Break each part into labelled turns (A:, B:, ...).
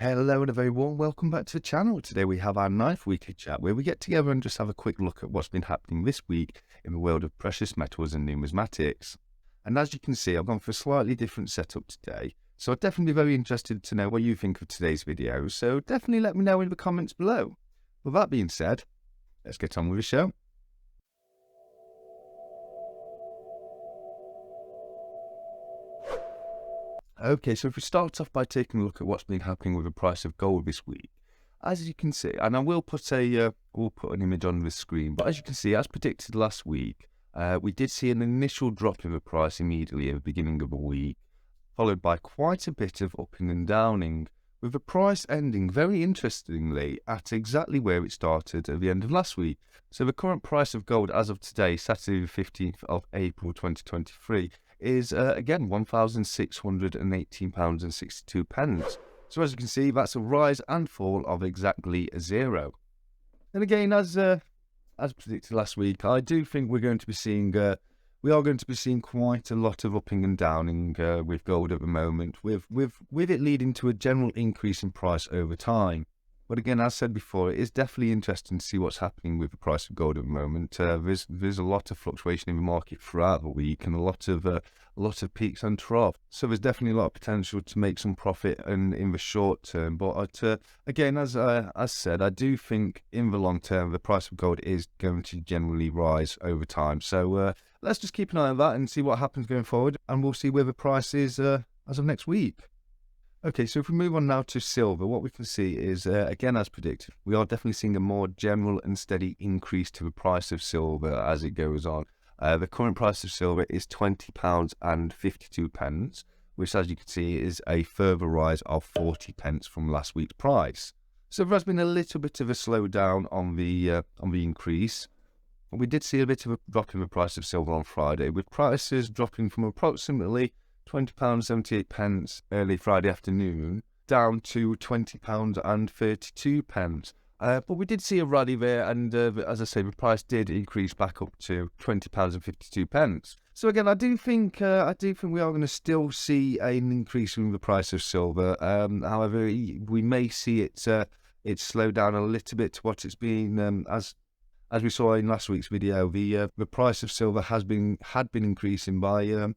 A: Hello and a very warm welcome back to the channel. Today we have our ninth weekly chat where we get together and just have a quick look at what's been happening this week in the world of precious metals and numismatics. And as you can see, I've gone for a slightly different setup today. So I'd definitely be very interested to know what you think of today's video. So definitely let me know in the comments below. With that being said, let's get on with the show. Okay, so if we start off by taking a look at what's been happening with the price of gold this week, as you can see, and I will put an image on the screen, but as you can see, as predicted last week, we did see an initial drop in the price immediately at the beginning of the week, followed by quite a bit of upping and downing, with the price ending very interestingly at exactly where it started at the end of last week. So the current price of gold as of today, Saturday the 15th of April 2023, is again £1,618.62. So as you can see, that's a rise and fall of exactly zero. And again, as predicted last week, I do think we are going to be seeing quite a lot of upping and downing with gold at the moment, with it leading to a general increase in price over time. But again, as said before, it is definitely interesting to see what's happening with the price of gold at the moment. There's a lot of fluctuation in the market throughout the week, and a lot of peaks and troughs. So there's definitely a lot of potential to make some profit in the short term. But again, as said, I do think in the long term the price of gold is going to generally rise over time. So let's just keep an eye on that and see what happens going forward, and we'll see where the price is as of next week. Okay, so if we move on now to silver, what we can see is, again, as predicted, we are definitely seeing a more general and steady increase to the price of silver as it goes on. The current price of silver is £20.52, which, as you can see, is a further rise of 40 pence from last week's price. So there has been a little bit of a slowdown on the increase. We did see a bit of a drop in the price of silver on Friday, with prices dropping from approximately £20.78 early Friday afternoon down to £20.32. But we did see a rally there, and as I say, the price did increase back up to £20.52. So again, I do think we are going to still see an increase in the price of silver. However, we may see it slow down a little bit to what it's been as we saw in last week's video. The price of silver had been increasing by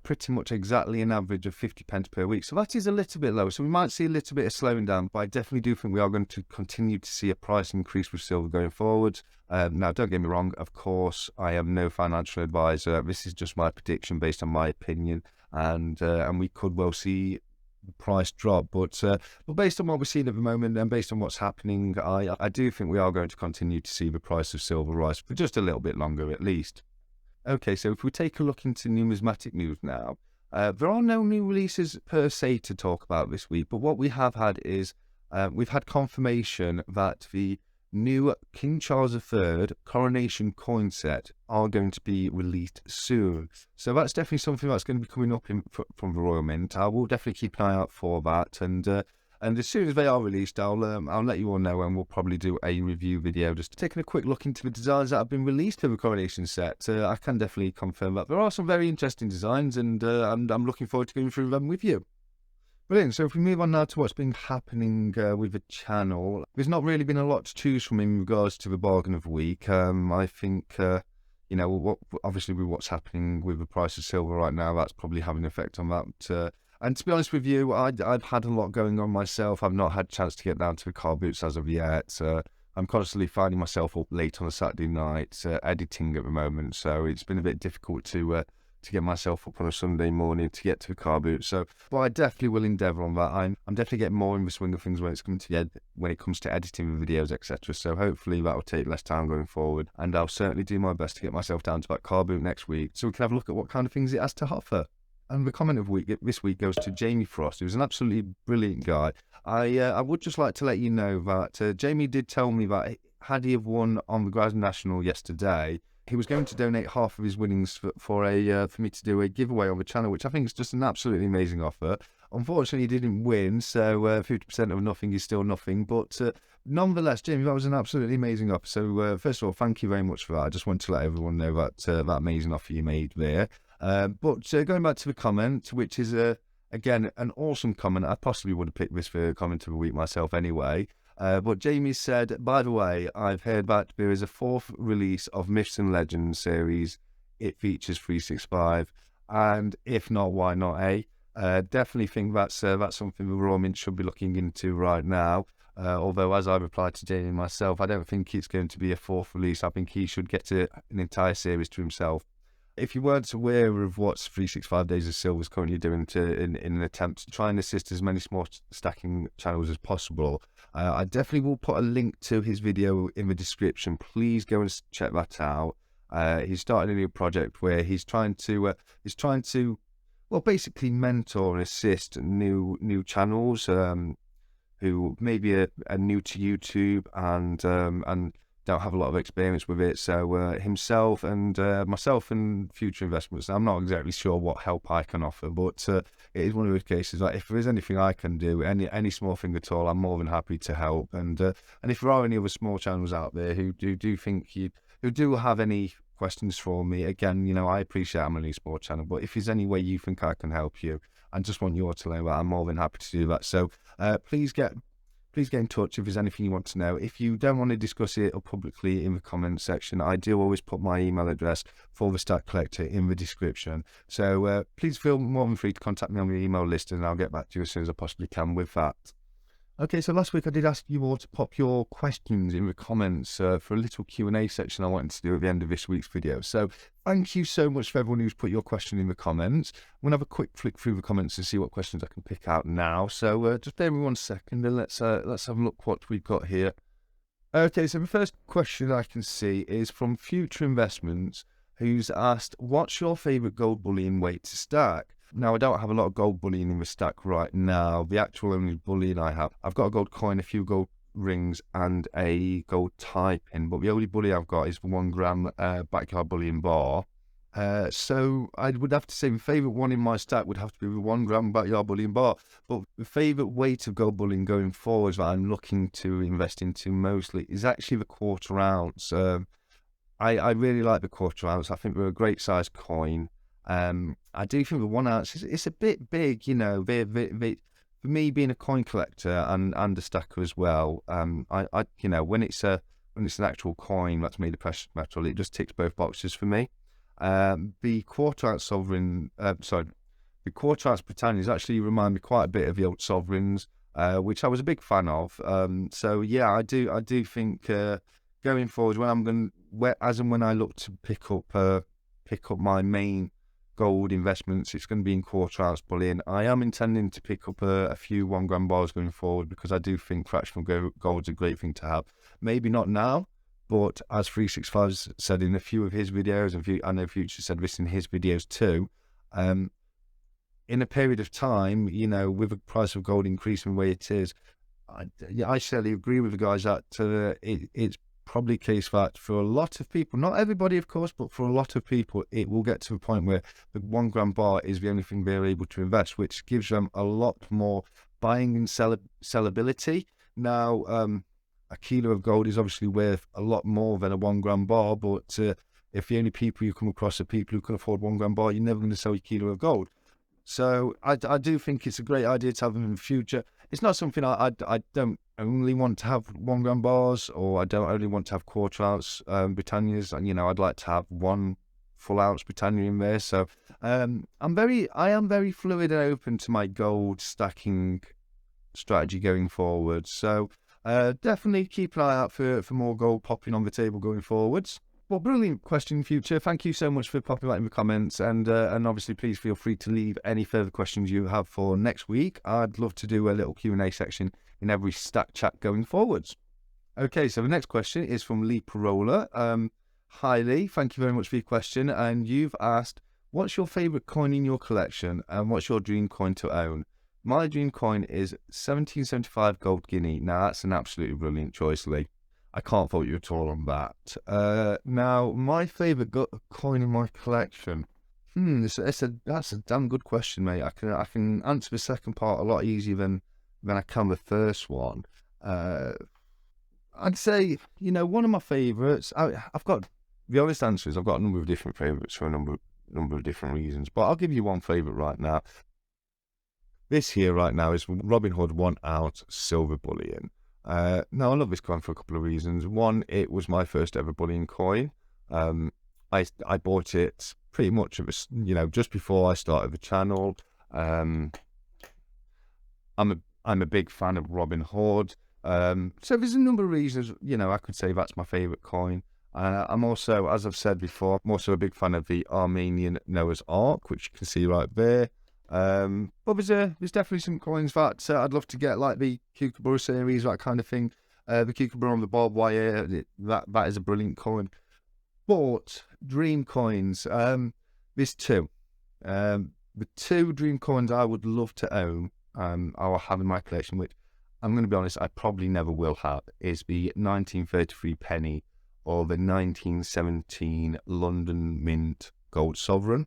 A: pretty much exactly an average of 50 pence per week. So that is a little bit low. So we might see a little bit of slowing down, but I definitely do think we are going to continue to see a price increase with silver going forward. Now, don't get me wrong, of course, I am no financial advisor. This is just my prediction based on my opinion, and we could well see the price drop. But based on what we're seeing at the moment and based on what's happening, I do think we are going to continue to see the price of silver rise for just a little bit longer at least. Okay, so if we take a look into numismatic news now, there are no new releases per se to talk about this week, but what we have had is we've had confirmation that the new King Charles III Coronation coin set are going to be released soon. So that's definitely something that's going to be coming up from the Royal Mint. I will definitely keep an eye out for that, and as soon as they are released, I'll let you all know, and we'll probably do a review video just taking a quick look into the designs that have been released for the Coronation set. I can definitely confirm that there are some very interesting designs, and I'm looking forward to going through them with you. Brilliant. So if we move on now to what's been happening with the channel, there's not really been a lot to choose from in regards to the bargain of the week. I think obviously with what's happening with the price of silver right now, that's probably having an effect on that. And to be honest with you, I've had a lot going on myself. I've not had a chance to get down to the car boots as of yet. I'm constantly finding myself up late on a Saturday night editing at the moment, so it's been a bit difficult to get myself up on a Sunday morning to get to the car boot. But I definitely will endeavour on that. I'm definitely getting more in the swing of things when it comes to editing the videos, etc. So hopefully that will take less time going forward, and I'll certainly do my best to get myself down to that car boot next week, so we can have a look at what kind of things it has to offer. And the comment of this week goes to Jamie Frost, who's an absolutely brilliant guy. I would just like to let you know that Jamie did tell me that had he have won on the Grand National yesterday, he was going to donate half of his winnings for me to do a giveaway on the channel, which I think is just an absolutely amazing offer. Unfortunately, he didn't win, so 50% of nothing is still nothing. But nonetheless, Jamie, that was an absolutely amazing offer. So first of all, thank you very much for that. I just want to let everyone know that that amazing offer you made there. But going back to the comment, which is again, an awesome comment. I possibly would have picked this for comment of the week myself anyway. But Jamie said, by the way, I've heard that there is a fourth release of Myths and Legends series. It features 365, and if not, why not, eh? Definitely think that's something the Raw Mint should be looking into right now. Although, as I replied to Jamie myself, I don't think it's going to be a fourth release. I think he should get an entire series to himself. If you weren't aware of what 365 Days of Silver is currently doing in an attempt to try and assist as many small stacking channels as possible, I definitely will put a link to his video in the description. Please go and check that out. He's started a new project where he's trying to well, basically mentor and assist new channels who maybe are new to YouTube and don't have a lot of experience with it. So himself and myself and Future Investments, I'm not exactly sure what help I can offer, but it is one of those cases like if there is anything I can do, any small thing at all, I'm more than happy to help. And if there are any other small channels out there who do have any questions for me, again, I appreciate I'm a new sport channel, but if there's any way you think I can help you and just want you to know that, I'm more than happy to do that. So please get in touch if there's anything you want to know. If you don't want to discuss it publicly in the comments section, I do always put my email address for the Stack Collector in the description. So please feel more than free to contact me on the email list, and I'll get back to you as soon as I possibly can with that. Okay, so last week I did ask you all to pop your questions in the comments for a little Q&A section I wanted to do at the end of this week's video. So thank you so much for everyone who's put your question in the comments. I'm going to have a quick flick through the comments and see what questions I can pick out now. So just bear with me 1 second and let's have a look what we've got here. Okay, so the first question I can see is from Future Investments, who's asked, what's your favourite gold bullion weight to stack? Now, I don't have a lot of gold bullion in the stack right now. The actual only bullion I have, I've got a gold coin, a few gold rings, and a gold tie pin. But the only bullion I've got is the 1 gram backyard bullion bar. So I would have to say the favourite one in my stack would have to be the 1 gram backyard bullion bar. But the favourite weight of gold bullion going forward that I'm looking to invest into mostly is actually the 1/4 ounce. I really like the 1/4 ounce. I think they're a great size coin. I do think the 1 ounce it's a bit big, for me being a coin collector and a stacker as well. When it's an actual coin that's made of precious metal, it just ticks both boxes for me. The 1/4 ounce sovereign, the 1/4 ounce Britannias actually remind me quite a bit of the old sovereigns, which I was a big fan of. So yeah, I do think going forward, as and when I look to pick up my main gold investments, it's going to be in 1/4 ounce bullion. I am intending to pick up a few 1 gram bars going forward because I do think fractional gold's a great thing to have. Maybe not now, but as 365 said in a few of his videos, and I know Future said this in his videos too, in a period of time, with the price of gold increasing the way it is, I certainly agree with the guys that it's probably case that for a lot of people, not everybody of course, but for a lot of people, it will get to a point where the 1 gram bar is the only thing they're able to invest, which gives them a lot more buying and sellability. Now, a kilo of gold is obviously worth a lot more than a 1 gram bar, but if the only people you come across are people who can afford 1 gram bar, you're never going to sell a kilo of gold. So I do think it's a great idea to have them in the future. It's not something I don't only want to have 1 gram bars, or I don't only want to have 1/4 ounce Britannias. And I'd like to have 1 full ounce Britannia in there. So I am very fluid and open to my gold stacking strategy going forward. So definitely keep an eye out for more gold popping on the table going forwards. Well, brilliant question, Future. Thank you so much for popping that in the comments, and obviously please feel free to leave any further questions you have for next week. I'd love to do a little Q&A section in every stack chat going forwards. Okay, so the next question is from Lee Parola. Hi Lee, thank you very much for your question, and you've asked, what's your favourite coin in your collection and what's your dream coin to own? My dream coin is 1775 gold guinea. Now that's an absolutely brilliant choice, Lee. I can't fault you at all on that. Now, my favourite coin in my collection. That's a damn good question, mate. I can answer the second part a lot easier than I can the first one. I'd say, one of my favourites. I've got the honest answer is I've got a number of different favourites for a number of different reasons. But I'll give you one favourite right now. This here right now is Robin Hood 1 ounce silver bullion. Now, I love this coin for a couple of reasons. One, it was my first ever bullion coin. I bought it pretty much, just before I started the channel. I'm a big fan of Robin Hood. So there's a number of reasons, I could say that's my favourite coin. I'm also, as I've said before, I'm also a big fan of the Armenian Noah's Ark, which you can see right there. But there's definitely some coins that I'd love to get, like the Kookaburra series, that kind of thing. The Kookaburra on the barbed wire, that is a brilliant coin. But dream coins, there's two. The two dream coins I would love to own, I will have in my collection, which I'm going to be honest, I probably never will have, is the 1933 penny or the 1917 London Mint Gold Sovereign.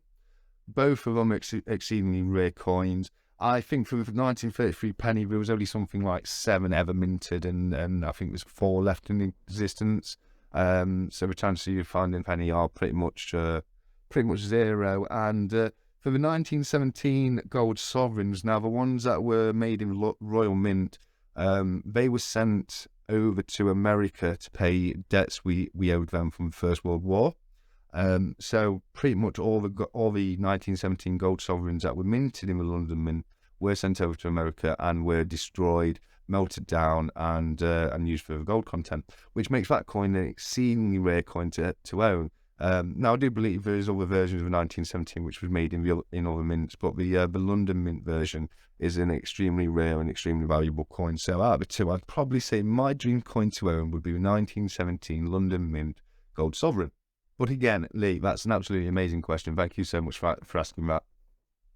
A: Both of them are exceedingly rare coins. I think for the 1933 penny, there was only something like 7 ever minted, and I think there's 4 left in existence. So the chances of you finding penny are pretty much zero. And for the 1917 gold sovereigns, now the ones that were made in Royal Mint, they were sent over to America to pay debts we owed them from the First World War. So pretty much all the 1917 gold sovereigns that were minted in the London Mint were sent over to America and were destroyed, melted down, and used for the gold content, which makes that coin an exceedingly rare coin to own. Now, I do believe there is other versions of 1917 which was made in other mints, but the London Mint version is an extremely rare and extremely valuable coin. So out of the two, I'd probably say my dream coin to own would be the 1917 London Mint Gold Sovereign. But again, Lee, that's an absolutely amazing question. Thank you so much for asking that.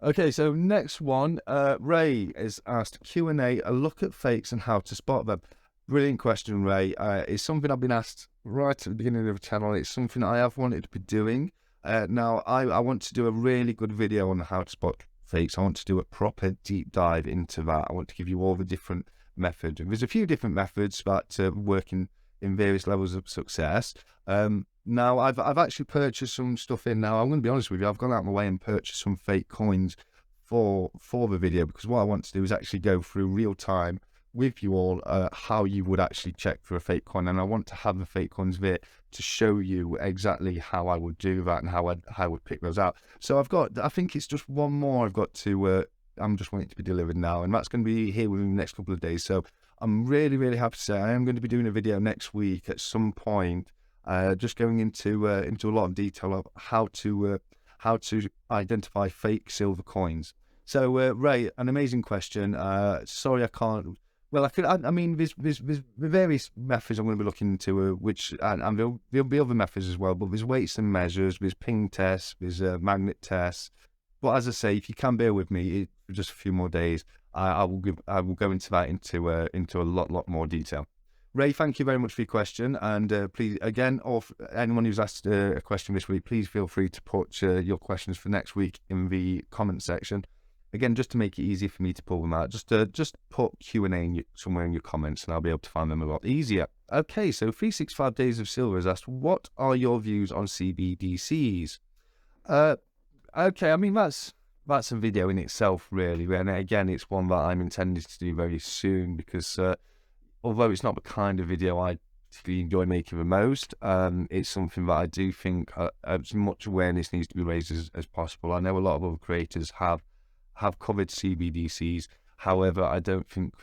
A: Okay, so next one, Ray has asked Q&A, a look at fakes and how to spot them. Brilliant question, Ray. It's something I've been asked right at the beginning of the channel. It's something I have wanted to be doing. Now, I want to do a really good video on how to spot fakes. I want to do a proper deep dive into that. I want to give you all the different methods. There's a few different methods that work in various levels of success. Now, I've actually purchased some stuff in now. I'm going to be honest with you. I've gone out of my way and purchased some fake coins for the video, because what I want to do is actually go through real time with you all how you would actually check for a fake coin, and I want to have the fake coins there to show you exactly how I would do that and how I would pick those out. So I think it's just one more I've got to I'm just waiting to be delivered now, and that's going to be here within the next couple of days. So I'm really, really happy to say I am going to be doing a video next week at some point, just going into a lot of detail of how to identify fake silver coins. So Ray, an amazing question. Sorry I can't. Well, I mean, there's various methods I'm going to be looking into, and there'll be other methods as well. But there's weights and measures, there's ping tests, there's magnet tests. But as I say, if you can bear with me for just a few more days, I will go into that into a lot more detail. Ray, thank you very much for your question, and please, again, or anyone who's asked a question this week, please feel free to put your questions for next week in the comment section. Again, just to make it easy for me to pull them out, just put Q&A somewhere in your comments, and I'll be able to find them a lot easier. Okay, so 365 Days of Silver has asked, what are your views on CBDCs? Okay, I mean, that's a video in itself, really, and again, it's one that I'm intending to do very soon, because although it's not the kind of video I particularly enjoy making the most, it's something that I do think as much awareness needs to be raised as possible. I know a lot of other creators have covered CBDCs. However, I don't think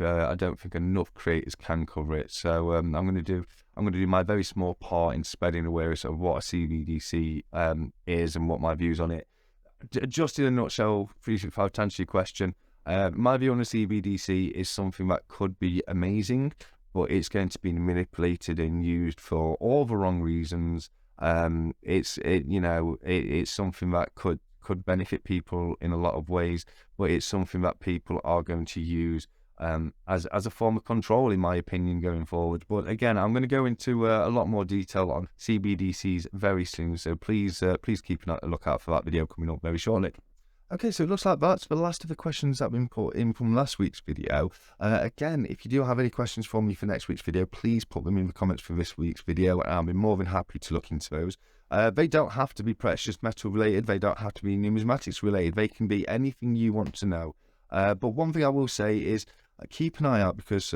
A: enough creators can cover it. So I'm going to do my very small part in spreading awareness of what a CBDC is and what my views on it. Just in a nutshell, 365, to answer your question, my view on a CBDC is something that could be amazing, but it's going to be manipulated and used for all the wrong reasons. It's something that could benefit people in a lot of ways, but it's something that people are going to use as a form of control, in my opinion, going forward. But again, I'm going to go into a lot more detail on CBDCs very soon, so please keep a lookout for that video coming up very shortly. Okay, so it looks like that's the last of the questions that have been put in from last week's video. Again, if you do have any questions for me for next week's video, please put them in the comments for this week's video, and I'll be more than happy to look into those. They don't have to be precious metal related, they don't have to be numismatics related, they can be anything you want to know. But one thing I will say is keep an eye out, because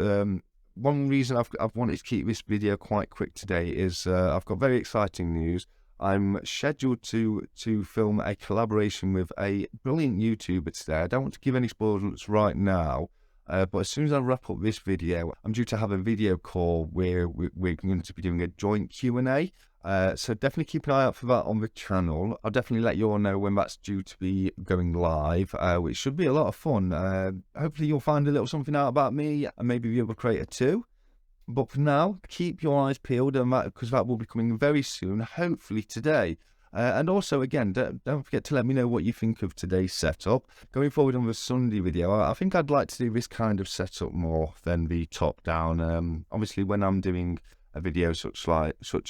A: one reason I've wanted to keep this video quite quick today is I've got very exciting news. I'm scheduled to film a collaboration with a brilliant YouTuber today. I don't want to give any spoilers right now, but as soon as I wrap up this video, I'm due to have a video call where we're going to be doing a joint Q&A. So definitely keep an eye out for that on the channel. I'll definitely let you all know when that's due to be going live, which should be a lot of fun. Hopefully you'll find a little something out about me and maybe the other creator too. But for now, keep your eyes peeled, and because that will be coming very soon, hopefully today. And also, again, don't forget to let me know what you think of today's setup. Going forward on the Sunday video, I think I'd like to do this kind of setup more than the top-down. Obviously, when I'm doing a video such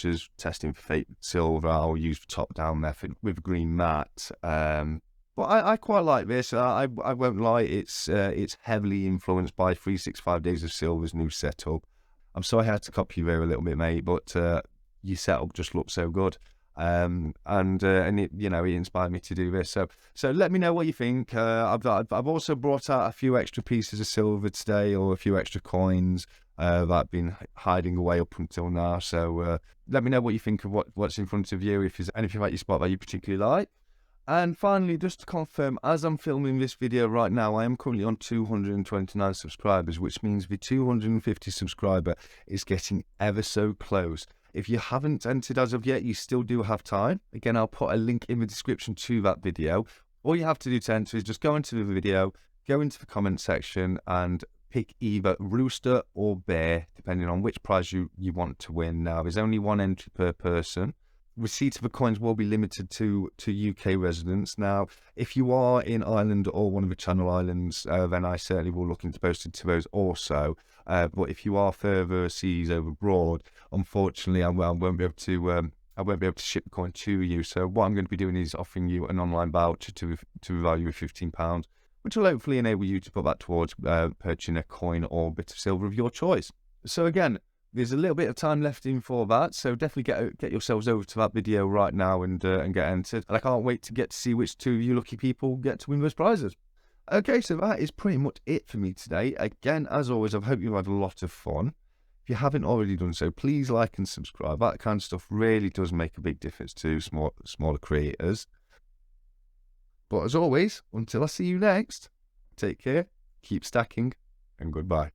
A: as testing for fake silver, I'll use the top-down method with green mat. But I quite like this. I won't lie, it's heavily influenced by 365 Days of Silver's new setup. I'm sorry I had to copy you there a little bit, mate, but your setup just looks so good. And it, you know, it inspired me to do this. So let me know what you think. I've also brought out a few extra pieces of silver today, or a few extra coins that I've been hiding away up until now. So let me know what you think of what's in front of you, if there's anything about your spot that you particularly like. And finally, just to confirm, as I'm filming this video right now, I am currently on 229 subscribers, which means the 250 subscriber is getting ever so close. If you haven't entered as of yet, you still do have time. Again, I'll put a link in the description to that video. All you have to do to enter is just go into the video, go into the comment section, and pick either rooster or bear, depending on which prize you want to win. Now, there's only one entry per person. Receipt of the coins will be limited to UK residents. Now, if you are in Ireland or one of the Channel Islands, then I certainly will look into posting to those also. But if you are further seas over abroad, unfortunately, I won't be able to ship the coin to you. So what I'm going to be doing is offering you an online voucher to the value of £15, which will hopefully enable you to put that towards purchasing a coin or bit of silver of your choice. So again, there's a little bit of time left in for that, so definitely get yourselves over to that video right now and get entered. And I can't wait to get to see which two of you lucky people get to win those prizes. Okay, so that is pretty much it for me today. Again, as always, I hope you've had a lot of fun. If you haven't already done so, please like and subscribe. That kind of stuff really does make a big difference to smaller creators. But as always, until I see you next, take care, keep stacking, and goodbye.